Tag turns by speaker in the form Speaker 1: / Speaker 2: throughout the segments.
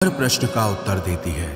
Speaker 1: हर प्रश्न का उत्तर देती है,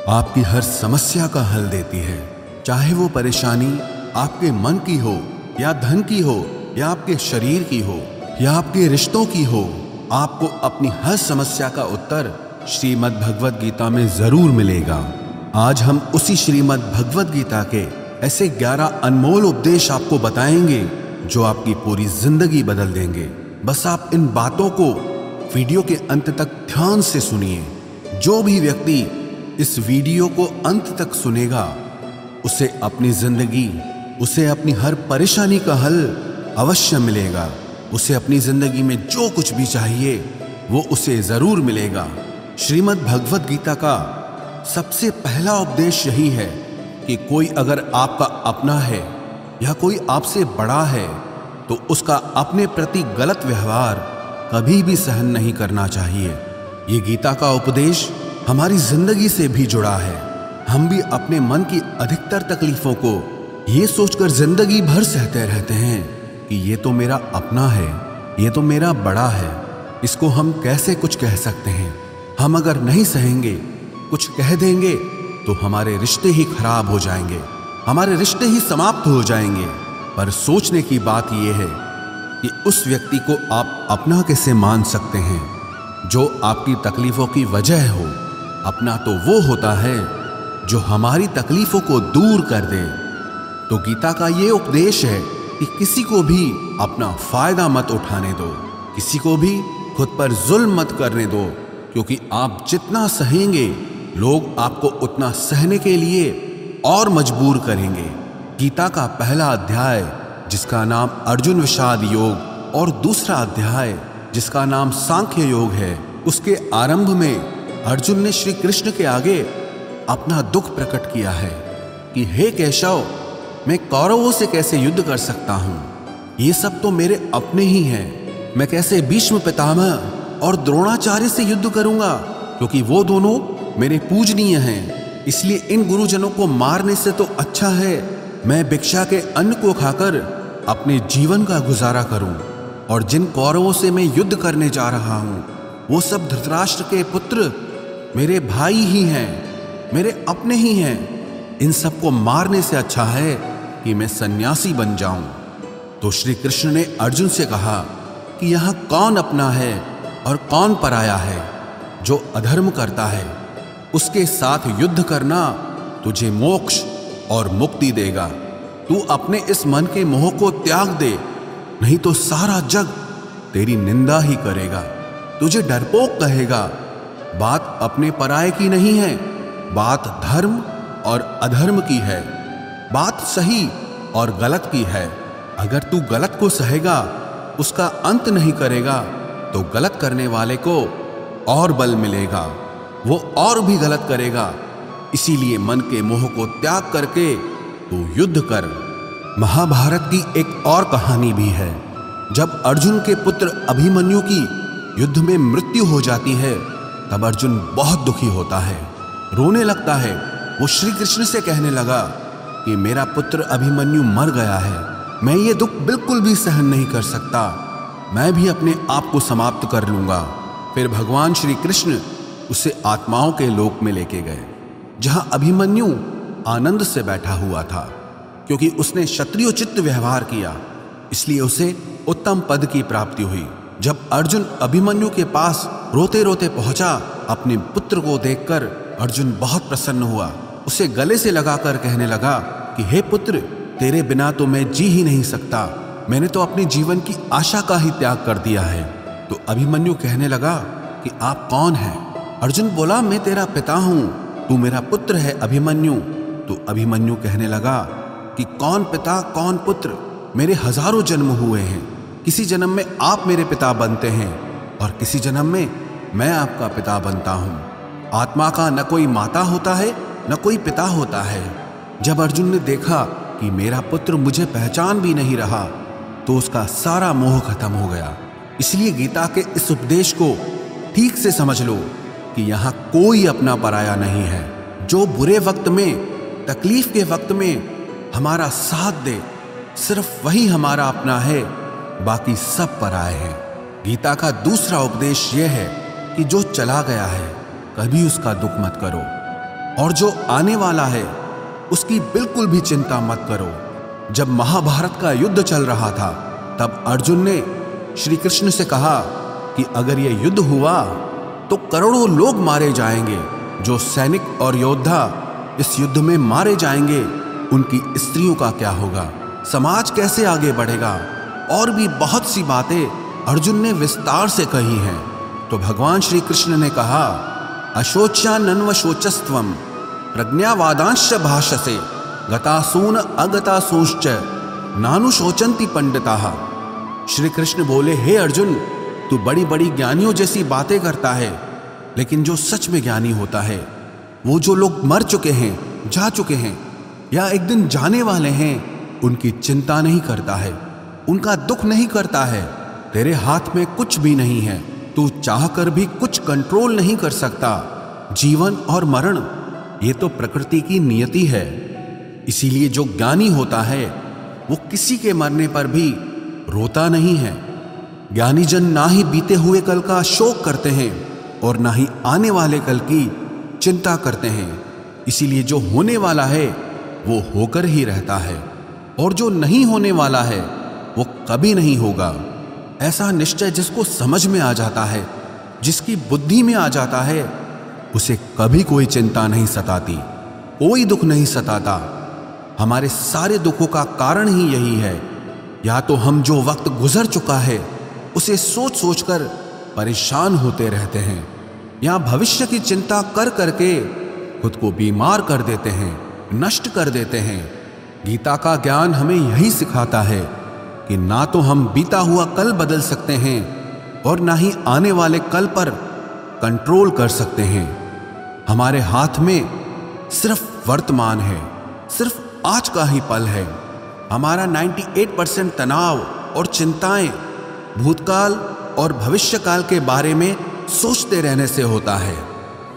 Speaker 1: आपकी हर समस्या का हल देती है। चाहे वो परेशानी आपके मन की हो या धन की हो या आपके शरीर की हो या आपके रिश्तों की हो, आपको अपनी हर समस्या का उत्तर श्रीमद् भगवद गीता में जरूर मिलेगा। आज हम उसी श्रीमद् भगवद गीता के ऐसे 11 अनमोल उपदेश आपको बताएंगे जो आपकी पूरी जिंदगी बदल देंगे। बस आप इन बातों को वीडियो के अंत तक ध्यान से सुनिए। जो भी व्यक्ति इस वीडियो को अंत तक सुनेगा, उसे अपनी जिंदगी, उसे अपनी हर परेशानी का हल अवश्य मिलेगा। उसे अपनी जिंदगी में जो कुछ भी चाहिए वो उसे जरूर मिलेगा। श्रीमद् भगवद गीता का सबसे पहला उपदेश यही है कि कोई अगर आपका अपना है या कोई आपसे बड़ा है तो उसका अपने प्रति गलत व्यवहार कभी भी सहन नहीं करना चाहिए। ये गीता का उपदेश हमारी जिंदगी से भी जुड़ा है। हम भी अपने मन की अधिकतर तकलीफों को ये सोचकर जिंदगी भर सहते रहते हैं कि ये तो मेरा अपना है, ये तो मेरा बड़ा है, इसको हम कैसे कुछ कह सकते हैं। हम अगर नहीं सहेंगे, कुछ कह देंगे तो हमारे रिश्ते ही खराब हो जाएंगे, हमारे रिश्ते ही समाप्त हो जाएंगे। पर सोचने की बात यह है कि उस व्यक्ति को आप अपना कैसे मान सकते हैं जो आपकी तकलीफों की वजह हो। अपना तो वो होता है जो हमारी तकलीफों को दूर कर दे। तो गीता का ये उपदेश है कि किसी को भी अपना फायदा मत उठाने दो, किसी को भी खुद पर जुल्म मत करने दो, क्योंकि आप जितना सहेंगे लोग आपको उतना सहने के लिए और मजबूर करेंगे। गीता का पहला अध्याय जिसका नाम अर्जुन विषाद योग और दूसरा अध्याय जिसका नाम सांख्य योग है, उसके आरंभ में अर्जुन ने श्री कृष्ण के आगे अपना दुख प्रकट किया है कि हे केशव, मैं कौरवों से कैसे युद्ध कर सकता हूं, ये सब तो मेरे अपने ही हैं। मैं कैसे भीष्म पितामह और द्रोणाचार्य से युद्ध करूंगा, क्योंकि वो दोनों मेरे पूजनीय हैं। इसलिए इन गुरुजनों को मारने से तो अच्छा है मैं भिक्षा के अन्न को खाकर अपने जीवन का गुजारा करूं। और जिन कौरवों से मैं युद्ध करने जा रहा हूं वो सब धृतराष्ट्र के पुत्र मेरे भाई ही हैं, मेरे अपने ही हैं। इन सबको मारने से अच्छा है कि मैं सन्यासी बन जाऊं। तो श्री कृष्ण ने अर्जुन से कहा कि यहां कौन अपना है और कौन पराया है। जो अधर्म करता है उसके साथ युद्ध करना तुझे मोक्ष और मुक्ति देगा। तू अपने इस मन के मोह को त्याग दे, नहीं तो सारा जग तेरी निंदा ही करेगा, तुझे डरपोक कहेगा। बात अपने पराये की नहीं है, बात धर्म और अधर्म की है, बात सही और गलत की है। अगर तू गलत को सहेगा, उसका अंत नहीं करेगा, तो गलत करने वाले को और बल मिलेगा, वो और भी गलत करेगा। इसीलिए मन के मोह को त्याग करके तू युद्ध कर। महाभारत की एक और कहानी भी है। जब अर्जुन के पुत्र अभिमन्यु की युद्ध में मृत्यु हो जाती है तब अर्जुन बहुत दुखी होता है, रोने लगता है। वो श्री कृष्ण से कहने लगा कि मेरा पुत्र अभिमन्यु मर गया है, मैं ये दुख बिल्कुल भी सहन नहीं कर सकता, मैं भी अपने आप को समाप्त कर लूंगा। फिर भगवान श्री कृष्ण उसे आत्माओं के लोक में लेके गए, जहां अभिमन्यु आनंद से बैठा हुआ था। क्योंकि उसने क्षत्रियोचित व्यवहार किया, इसलिए उसे उत्तम पद की प्राप्ति हुई। जब अर्जुन अभिमन्यु के पास रोते रोते पहुंचा, अपने पुत्र को देखकर अर्जुन बहुत प्रसन्न हुआ। उसे गले से लगाकर कहने लगा कि हे पुत्र, तेरे बिना तो मैं जी ही नहीं सकता, मैंने तो अपने जीवन की आशा का ही त्याग कर दिया है। तो अभिमन्यु कहने लगा कि आप कौन हैं? अर्जुन बोला, मैं तेरा पिता हूं, तू मेरा पुत्र है अभिमन्यु। तो अभिमन्यु कहने लगा कि कौन पिता कौन पुत्र, मेरे हजारों जन्म हुए हैं, किसी जन्म में आप मेरे पिता बनते हैं और किसी जन्म में मैं आपका पिता बनता हूं। आत्मा का न कोई माता होता है न कोई पिता होता है। जब अर्जुन ने देखा कि मेरा पुत्र मुझे पहचान भी नहीं रहा तो उसका सारा मोह खत्म हो गया। इसलिए गीता के इस उपदेश को ठीक से समझ लो कि यहां कोई अपना पराया नहीं है। जो बुरे वक्त में, तकलीफ के वक्त में हमारा साथ दे, सिर्फ वही हमारा अपना है, बाकी सब पराये हैं। गीता का दूसरा उपदेश यह है कि जो चला गया है कभी उसका दुख मत करो, और जो आने वाला है उसकी बिल्कुल भी चिंता मत करो। जब महाभारत का युद्ध चल रहा था तब अर्जुन ने श्री कृष्ण से कहा कि अगर यह युद्ध हुआ तो करोड़ों लोग मारे जाएंगे। जो सैनिक और योद्धा इस युद्ध में मारे जाएंगे उनकी स्त्रियों का क्या होगा, समाज कैसे आगे बढ़ेगा, और भी बहुत सी बातें अर्जुन ने विस्तार से कही हैं। तो भगवान श्री कृष्ण ने कहा, अशोच्यानन्व शोचस्त्वम प्रज्ञावादांश भाषसे गतासून अगतासूश्च नानु शोचंती पंडिताः। श्री कृष्ण बोले, हे अर्जुन, तू बड़ी बड़ी ज्ञानियों जैसी बातें करता है, लेकिन जो सच में ज्ञानी होता है, वो जो लोग मर चुके हैं, जा चुके हैं या एक दिन जाने वाले हैं, उनकी चिंता नहीं करता है, उनका दुख नहीं करता है। तेरे हाथ में कुछ भी नहीं है, तू चाहकर भी कुछ कंट्रोल नहीं कर सकता। जीवन और मरण ये तो प्रकृति की नियति है। इसीलिए जो ज्ञानी होता है वो किसी के मरने पर भी रोता नहीं है। ज्ञानी जन ना ही बीते हुए कल का शोक करते हैं और ना ही आने वाले कल की चिंता करते हैं। इसीलिए जो होने वाला है वो होकर ही रहता है, और जो नहीं होने वाला है वो कभी नहीं होगा। ऐसा निश्चय जिसको समझ में आ जाता है, जिसकी बुद्धि में आ जाता है, उसे कभी कोई चिंता नहीं सताती, कोई दुख नहीं सताता। हमारे सारे दुखों का कारण ही यही है। या तो हम जो वक्त गुजर चुका है उसे सोच सोचकर परेशान होते रहते हैं, या भविष्य की चिंता कर करके खुद को बीमार कर देते हैं, नष्ट कर देते हैं। गीता का ज्ञान हमें यही सिखाता है कि ना तो हम बीता हुआ कल बदल सकते हैं और ना ही आने वाले कल पर कंट्रोल कर सकते हैं। हमारे हाथ में सिर्फ वर्तमान है, सिर्फ आज का ही पल है। हमारा 98% तनाव और चिंताएं भूतकाल और भविष्यकाल के बारे में सोचते रहने से होता है।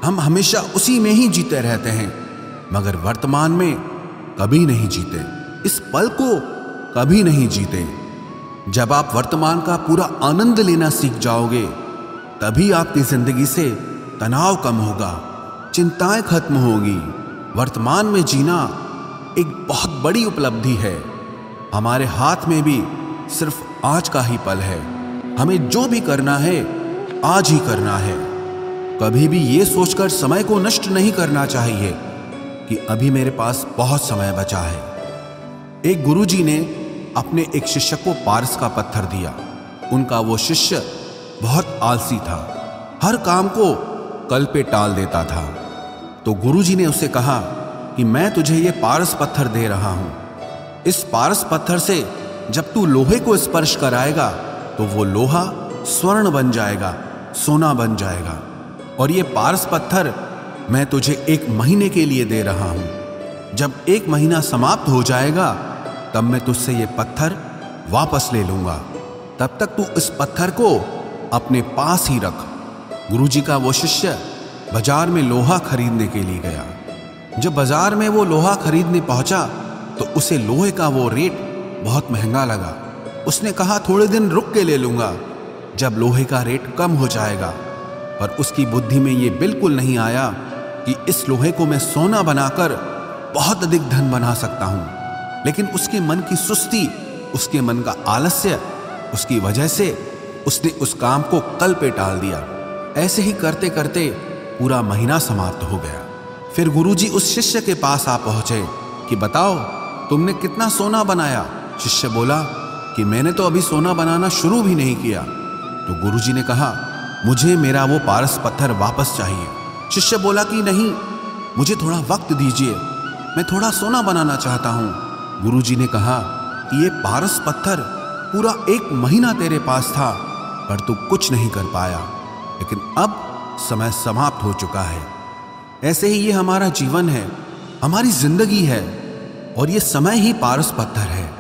Speaker 1: हम हमेशा उसी में ही जीते रहते हैं, मगर वर्तमान में कभी नहीं जीते, इस पल को कभी नहीं जीते। जब आप वर्तमान का पूरा आनंद लेना सीख जाओगे, तभी आपकी जिंदगी से तनाव कम होगा, चिंताएं खत्म होगी। वर्तमान में जीना एक बहुत बड़ी उपलब्धि है। हमारे हाथ में भी सिर्फ आज का ही पल है। हमें जो भी करना है आज ही करना है। कभी भी ये सोचकर समय को नष्ट नहीं करना चाहिए कि अभी मेरे पास बहुत समय बचा है। एक गुरुजी ने अपने एक शिष्य को पारस का पत्थर दिया। उनका वो शिष्य बहुत आलसी था, हर काम को कल पे टाल देता था। तो गुरुजी ने उसे कहा कि मैं तुझे ये पारस पत्थर दे रहा हूं। इस पारस पत्थर से जब तू लोहे को स्पर्श कराएगा तो वो लोहा स्वर्ण बन जाएगा, सोना बन जाएगा। और ये पारस पत्थर मैं तुझे 1 महीने के लिए दे रहा हूं। जब 1 महीना समाप्त हो जाएगा तब मैं तुझसे ये पत्थर वापस ले लूंगा। तब तक तू इस पत्थर को अपने पास ही रख। गुरुजी का वो शिष्य बाजार में लोहा खरीदने के लिए गया। जब बाजार में वो लोहा खरीदने पहुंचा तो उसे लोहे का वो रेट बहुत महंगा लगा। उसने कहा थोड़े दिन रुक के ले लूंगा, जब लोहे का रेट कम हो जाएगा। पर उसकी बुद्धि में ये बिल्कुल नहीं आया कि इस लोहे को मैं सोना बनाकर बहुत अधिक धन बना सकता हूं। लेकिन उसके मन की सुस्ती, उसके मन का आलस्य, उसकी वजह से उसने उस काम को कल पे टाल दिया। ऐसे ही करते करते पूरा महीना समाप्त हो गया। फिर गुरुजी उस शिष्य के पास आ पहुंचे कि बताओ तुमने कितना सोना बनाया। शिष्य बोला कि मैंने तो अभी सोना बनाना शुरू भी नहीं किया। तो गुरुजी ने कहा मुझे मेरा वो पारस पत्थर वापस चाहिए। शिष्य बोला कि नहीं, मुझे थोड़ा वक्त दीजिए, मैं थोड़ा सोना बनाना चाहता हूँ। गुरुजी ने कहा कि ये पारस पत्थर पूरा 1 महीना तेरे पास था पर तू कुछ नहीं कर पाया, लेकिन अब समय समाप्त हो चुका है। ऐसे ही ये हमारा जीवन है, हमारी जिंदगी है, और ये समय ही पारस पत्थर है।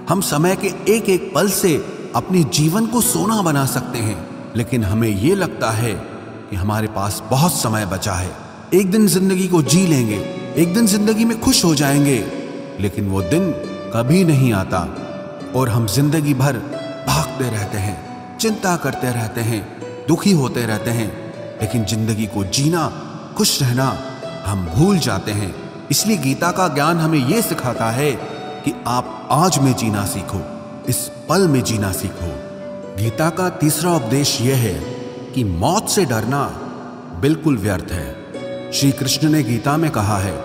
Speaker 1: हम समय के एक एक पल से अपने जीवन को सोना बना सकते हैं, लेकिन हमें ये लगता है कि हमारे पास बहुत समय बचा है, एक दिन जिंदगी को जी लेंगे, एक दिन जिंदगी में खुश हो जाएंगे। लेकिन वो दिन कभी नहीं आता और हम जिंदगी भर भागते रहते हैं, चिंता करते रहते हैं, दुखी होते रहते हैं। लेकिन जिंदगी को जीना, खुश रहना हम भूल जाते हैं। इसलिए गीता का ज्ञान हमें यह सिखाता है कि आप आज में जीना सीखो, इस पल में जीना सीखो। गीता का तीसरा उपदेश यह है कि मौत से डरना बिल्कुल व्यर्थ है। श्री कृष्ण ने गीता में कहा है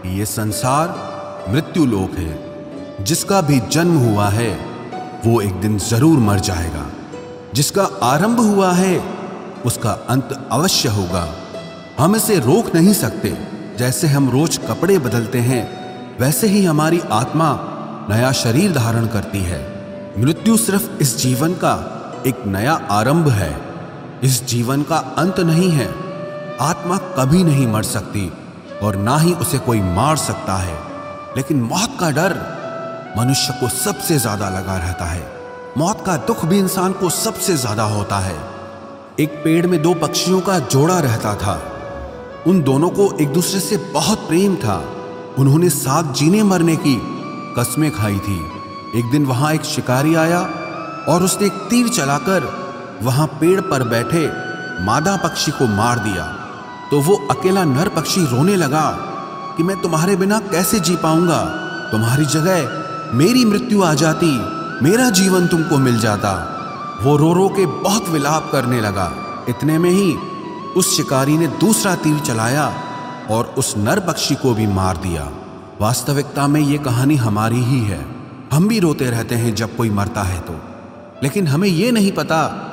Speaker 1: कि यह संसार मृत्यु लोक है। जिसका भी जन्म हुआ है वो एक दिन जरूर मर जाएगा। जिसका आरंभ हुआ है उसका अंत अवश्य होगा। हम इसे रोक नहीं सकते। जैसे हम रोज कपड़े बदलते हैं वैसे ही हमारी आत्मा नया शरीर धारण करती है। मृत्यु सिर्फ इस जीवन का एक नया आरंभ है, इस जीवन का अंत नहीं है। आत्मा कभी नहीं मर सकती और ना ही उसे कोई मार सकता है। लेकिन मौत का डर मनुष्य को सबसे ज्यादा लगा रहता है। मौत का दुख भी इंसान को सबसे ज्यादा होता है। एक पेड़ में दो पक्षियों का जोड़ा रहता था। उन दोनों को एक दूसरे से बहुत प्रेम था। उन्होंने साथ जीने मरने की कस्में खाई थी। एक दिन वहां एक शिकारी आया और उसने एक तीर चलाकर वहां पेड़ पर बैठे मादा पक्षी को मार दिया। तो वो अकेला नर पक्षी रोने लगा कि मैं तुम्हारे बिना कैसे जी पाऊंगा। तुम्हारी जगह मेरी मृत्यु आ जाती, मेरा जीवन तुमको मिल जाता। वो रो रो के बहुत विलाप करने लगा। इतने में ही उस शिकारी ने दूसरा तीर चलाया और उस नर पक्षी को भी मार दिया। वास्तविकता में ये कहानी हमारी ही है। हम भी रोते रहते हैं जब कोई मरता है तो, लेकिन हमें ये नहीं पता